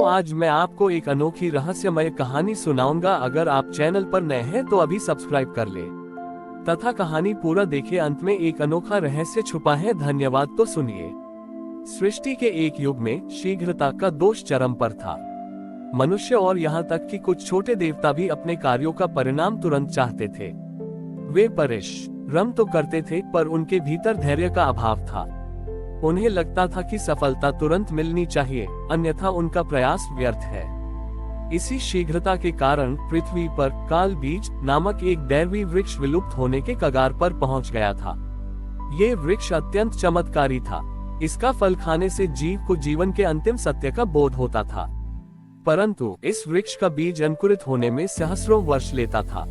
तो आज मैं आपको एक अनोखी रहस्यमय कहानी सुनाऊंगा। अगर आप चैनल पर नए हैं तो अभी सब्सक्राइब कर ले तथा कहानी पूरा देखें। अंत में एक अनोखा रहस्य छुपा है। धन्यवाद। तो सुनिए। सृष्टि के एक युग में शीघ्रता का दोष चरम पर था। मनुष्य और यहाँ तक कि कुछ छोटे देवता भी अपने कार्यों का परिणाम तुरंत चाहते थे। वे परिश्रम तो करते थे पर उनके भीतर धैर्य का अभाव था। उन्हें लगता था कि सफलता तुरंत मिलनी चाहिए, अन्यथा उनका प्रयास व्यर्थ है। इसी शीघ्रता के कारण पृथ्वी पर काल बीज नामक एक दैवी वृक्ष विलुप्त होने के कगार पर पहुंच गया था। ये वृक्ष अत्यंत चमत्कारी था। इसका फल खाने से जीव को जीवन के अंतिम सत्य का बोध होता था, परंतु इस वृक्ष का बीज अंकुरित होने में सहस्रों वर्ष लेता था।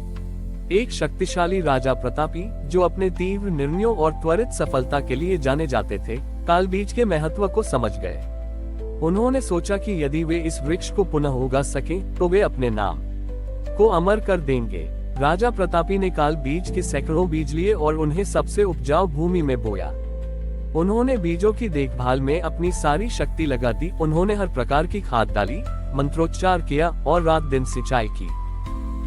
एक शक्तिशाली राजा प्रतापी, जो अपने तीव्र निर्णयों और त्वरित सफलता के लिए जाने जाते थे, काल बीज के महत्व को समझ गए। उन्होंने सोचा कि यदि वे इस वृक्ष को पुनः उगा सके तो वे अपने नाम को अमर कर देंगे। राजा प्रतापी ने काल बीज के सैकड़ों बीज लिए और उन्हें सबसे उपजाऊ भूमि में बोया। उन्होंने बीजों की देखभाल में अपनी सारी शक्ति लगा दी। उन्होंने हर प्रकार की खाद डाली, मंत्रोच्चार किया और रात दिन सिंचाई की,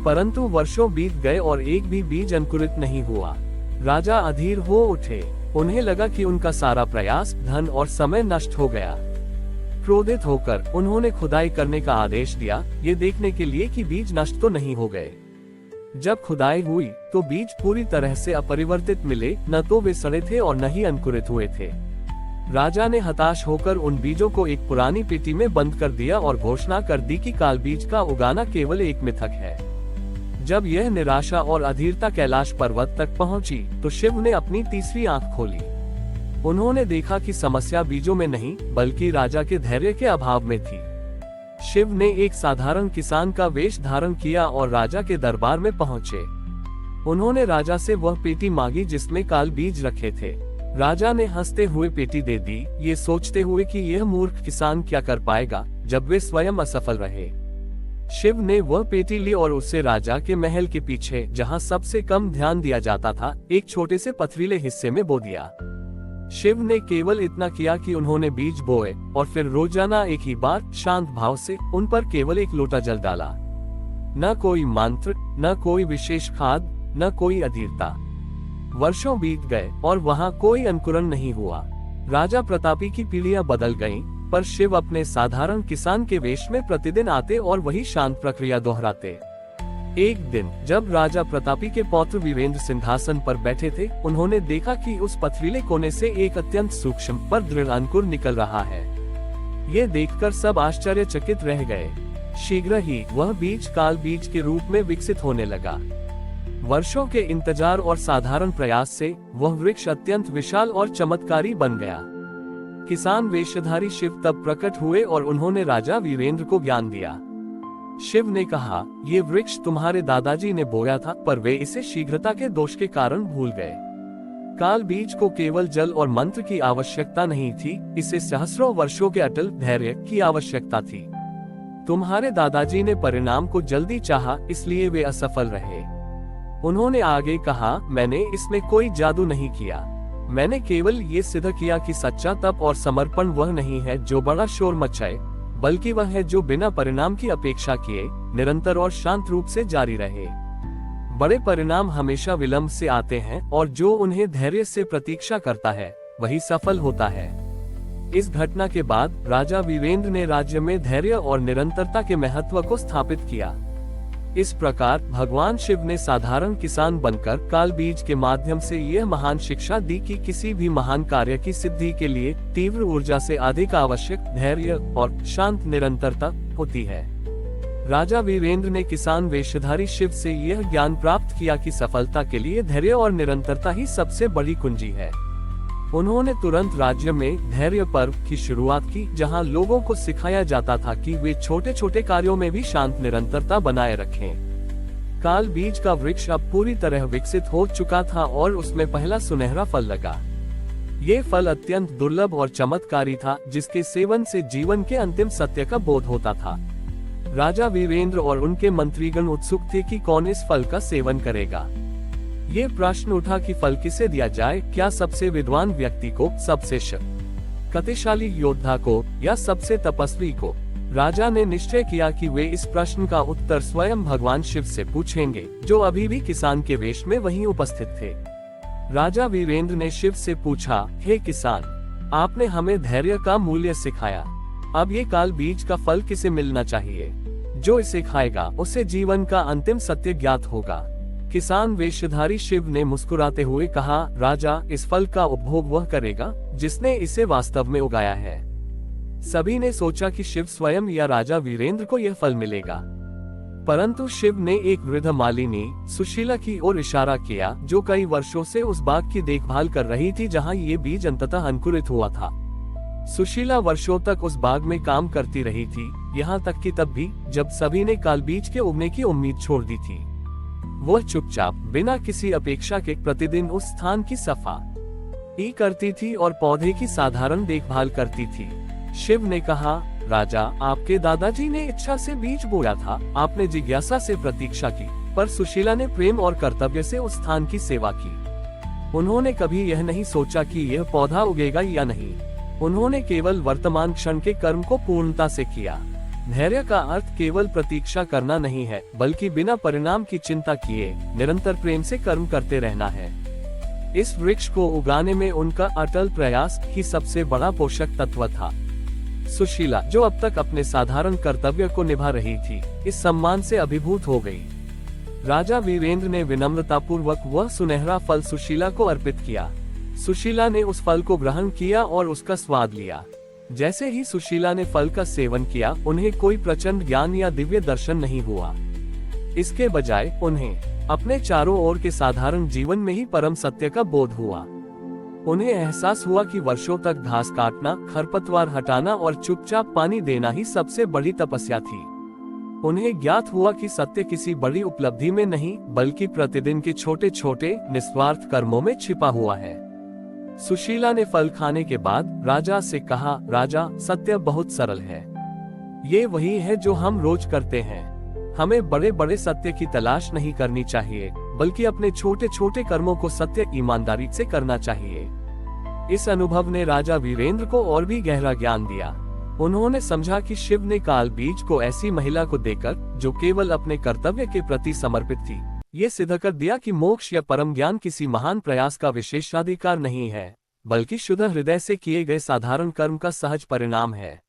परंतु वर्षों बीत गए और एक भी बीज अंकुरित नहीं हुआ। राजा अधीर हो उठे। उन्हें लगा कि उनका सारा प्रयास, धन और समय नष्ट हो गया। क्रोधित होकर उन्होंने खुदाई करने का आदेश दिया, ये देखने के लिए कि बीज नष्ट तो नहीं हो गए। जब खुदाई हुई तो बीज पूरी तरह से अपरिवर्तित मिले, न तो वे सड़े थे और न ही अंकुरित हुए थे। राजा ने हताश होकर उन बीजों को एक पुरानी पेटी में बंद कर दिया और घोषणा कर दी कि काल बीज का उगाना केवल एक मिथक है। जब यह निराशा और अधीरता कैलाश पर्वत तक पहुंची तो शिव ने अपनी तीसरी आंख खोली। उन्होंने देखा कि समस्या बीजों में नहीं बल्कि राजा के धैर्य के अभाव में थी। शिव ने एक साधारण किसान का वेश धारण किया और राजा के दरबार में पहुंचे। उन्होंने राजा से वह पेटी मांगी जिसमें काल बीज रखे थे। राजा ने हंसते हुए पेटी दे दी, ये सोचते हुए कि यह मूर्ख किसान क्या कर पाएगा जब वे स्वयं असफल रहे। शिव ने वह पेटी ली और उसे राजा के महल के पीछे, जहां सबसे कम ध्यान दिया जाता था, एक छोटे से पथरीले हिस्से में बो दिया। शिव ने केवल इतना किया कि उन्होंने बीज बोए और फिर रोजाना एक ही बार शांत भाव से उन पर केवल एक लोटा जल डाला। न कोई मंत्र, न कोई विशेष खाद, न कोई अधीरता। वर्षों बीत गए और वहां कोई अंकुरण नहीं हुआ। राजा प्रतापी की पीढ़ियां बदल गईं, पर शिव अपने साधारण किसान के वेश में प्रतिदिन आते और वही शांत प्रक्रिया दोहराते। एक दिन जब राजा प्रतापी के पौत्र वीरेंद्र सिंहासन पर बैठे थे, उन्होंने देखा कि उस पथरीले कोने से एक अत्यंत सूक्ष्म पर दृढ़ अंकुर निकल रहा है। ये देखकर सब आश्चर्यचकित रह गए। शीघ्र ही वह बीज काल बीज के रूप में विकसित होने लगा। वर्षों के इंतजार और साधारण प्रयास से वह वृक्ष अत्यंत विशाल और चमत्कारी बन गया। किसान वेशधारी शिव तब प्रकट हुए और उन्होंने राजा वीरेंद्र को ज्ञान दिया। शिव ने कहा, ये वृक्ष तुम्हारे दादाजी ने बोया था, पर वे इसे शीघ्रता के दोष के कारण भूल गए। काल बीज को केवल जल और मंत्र की आवश्यकता नहीं थी, इसे सहस्रों वर्षों के अटल धैर्य की आवश्यकता थी। तुम्हारे दादाजी ने परिणाम को जल्दी चाहा, इसलिए वे असफल रहे। उन्होंने आगे कहा, मैंने इसमें कोई जादू नहीं किया। मैंने केवल ये सिद्ध किया कि सच्चा तप और समर्पण वह नहीं है जो बड़ा शोर मचाए, बल्कि वह है जो बिना परिणाम की अपेक्षा किए निरंतर और शांत रूप से जारी रहे। बड़े परिणाम हमेशा विलंब से आते हैं और जो उन्हें धैर्य से प्रतीक्षा करता है वही सफल होता है। इस घटना के बाद राजा वीरेंद्र ने राज्य में धैर्य और निरंतरता के महत्व को स्थापित किया। इस प्रकार भगवान शिव ने साधारण किसान बनकर काल बीज के माध्यम से यह महान शिक्षा दी कि किसी भी महान कार्य की सिद्धि के लिए तीव्र ऊर्जा से अधिक आवश्यक धैर्य और शांत निरंतरता होती है। राजा वीरेंद्र ने किसान वेशधारी शिव से यह ज्ञान प्राप्त किया कि सफलता के लिए धैर्य और निरंतरता ही सबसे बड़ी कुंजी है। उन्होंने तुरंत राज्य में धैर्य पर्व की शुरुआत की, जहां लोगों को सिखाया जाता था कि वे छोटे छोटे कार्यों में भी शांत निरंतरता बनाए रखें। काल बीज का वृक्ष अब पूरी तरह विकसित हो चुका था और उसमें पहला सुनहरा फल लगा। ये फल अत्यंत दुर्लभ और चमत्कारी था, जिसके सेवन से जीवन के अंतिम सत्य का बोध होता था। राजा वीरेंद्र और उनके मंत्रीगण उत्सुक थे कि कौन इस फल का सेवन करेगा। ये प्रश्न उठा कि फल किसे दिया जाए, क्या सबसे विद्वान व्यक्ति को, सबसे शक्तिशाली योद्धा को या सबसे तपस्वी को। राजा ने निश्चय किया कि वे इस प्रश्न का उत्तर स्वयं भगवान शिव से पूछेंगे, जो अभी भी किसान के वेश में वहीं उपस्थित थे। राजा वीरेंद्र ने शिव से पूछा, हे किसान, आपने हमें धैर्य का मूल्य सिखाया। अब ये काल बीज का फल किसे मिलना चाहिए? जो इसे खाएगा उसे जीवन का अंतिम सत्य ज्ञात होगा। किसान वेशधारी शिव ने मुस्कुराते हुए कहा, राजा, इस फल का उपभोग वह करेगा जिसने इसे वास्तव में उगाया है। सभी ने सोचा कि शिव स्वयं या राजा वीरेंद्र को यह फल मिलेगा, परंतु शिव ने एक वृद्ध मालिनी सुशीला की ओर इशारा किया, जो कई वर्षों से उस बाग की देखभाल कर रही थी जहां ये बीज अंततः अंकुरित हुआ था। सुशीला वर्षों तक उस बाग में काम करती रही थी, यहाँ तक कि तब भी जब सभी ने काल बीज के उगने की उम्मीद छोड़ दी थी। वह चुपचाप बिना किसी अपेक्षा के प्रतिदिन उस स्थान की सफाई करती थी और पौधे की साधारण देखभाल करती थी। शिव ने कहा, राजा, आपके दादाजी ने इच्छा से बीज बोया था, आपने जिज्ञासा से प्रतीक्षा की, पर सुशीला ने प्रेम और कर्तव्य से उस स्थान की सेवा की। उन्होंने कभी यह नहीं सोचा कि यह पौधा उगेगा या नहीं। उन्होंने केवल वर्तमान क्षण के कर्म को पूर्णता से किया। धैर्य का अर्थ केवल प्रतीक्षा करना नहीं है, बल्कि बिना परिणाम की चिंता किए निरंतर प्रेम से कर्म करते रहना है। इस वृक्ष को उगाने में उनका अटल प्रयास ही सबसे बड़ा पोषक तत्व था। सुशीला, जो अब तक अपने साधारण कर्तव्य को निभा रही थी, इस सम्मान से अभिभूत हो गई। राजा वीरेंद्र ने विनम्रतापूर्वक वह सुनहरा फल सुशीला को अर्पित किया। सुशीला ने उस फल को ग्रहण किया और उसका स्वाद लिया। जैसे ही सुशीला ने फल का सेवन किया, उन्हें कोई प्रचंड ज्ञान या दिव्य दर्शन नहीं हुआ। इसके बजाय उन्हें अपने चारों ओर के साधारण जीवन में ही परम सत्य का बोध हुआ। उन्हें एहसास हुआ कि वर्षों तक घास काटना, खरपतवार हटाना और चुपचाप पानी देना ही सबसे बड़ी तपस्या थी। उन्हें ज्ञात हुआ कि सत्य किसी बड़ी उपलब्धि में नहीं, बल्कि प्रतिदिन के छोटे छोटे निस्वार्थ कर्मों में छिपा हुआ है। सुशीला ने फल खाने के बाद राजा से कहा, राजा, सत्य बहुत सरल है। ये वही है जो हम रोज करते हैं। हमें बड़े बड़े सत्य की तलाश नहीं करनी चाहिए, बल्कि अपने छोटे छोटे कर्मों को सत्य ईमानदारी से करना चाहिए। इस अनुभव ने राजा वीरेंद्र को और भी गहरा ज्ञान दिया। उन्होंने समझा कि शिव ने काल बीज को ऐसी महिला को देकर, जो केवल अपने कर्तव्य के प्रति समर्पित थी, ये सिद्ध कर दिया कि मोक्ष या परम ज्ञान किसी महान प्रयास का विशेषाधिकार नहीं है, बल्कि शुद्ध हृदय से किए गए साधारण कर्म का सहज परिणाम है।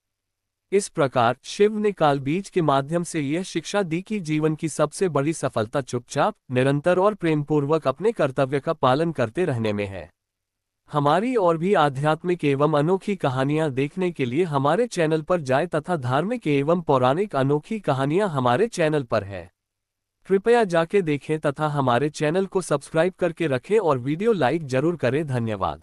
इस प्रकार शिव ने काल बीज के माध्यम से यह शिक्षा दी कि जीवन की सबसे बड़ी सफलता चुपचाप, निरंतर और प्रेम पूर्वक अपने कर्तव्य का पालन करते रहने में है। हमारी और भी आध्यात्मिक एवं अनोखी कहानियां देखने के लिए हमारे चैनल पर जाएं तथा धार्मिक एवं पौराणिक अनोखी कहानियां हमारे चैनल पर है। कृपया जाके देखें तथा हमारे चैनल को सब्सक्राइब करके रखें और वीडियो लाइक जरूर करें। धन्यवाद।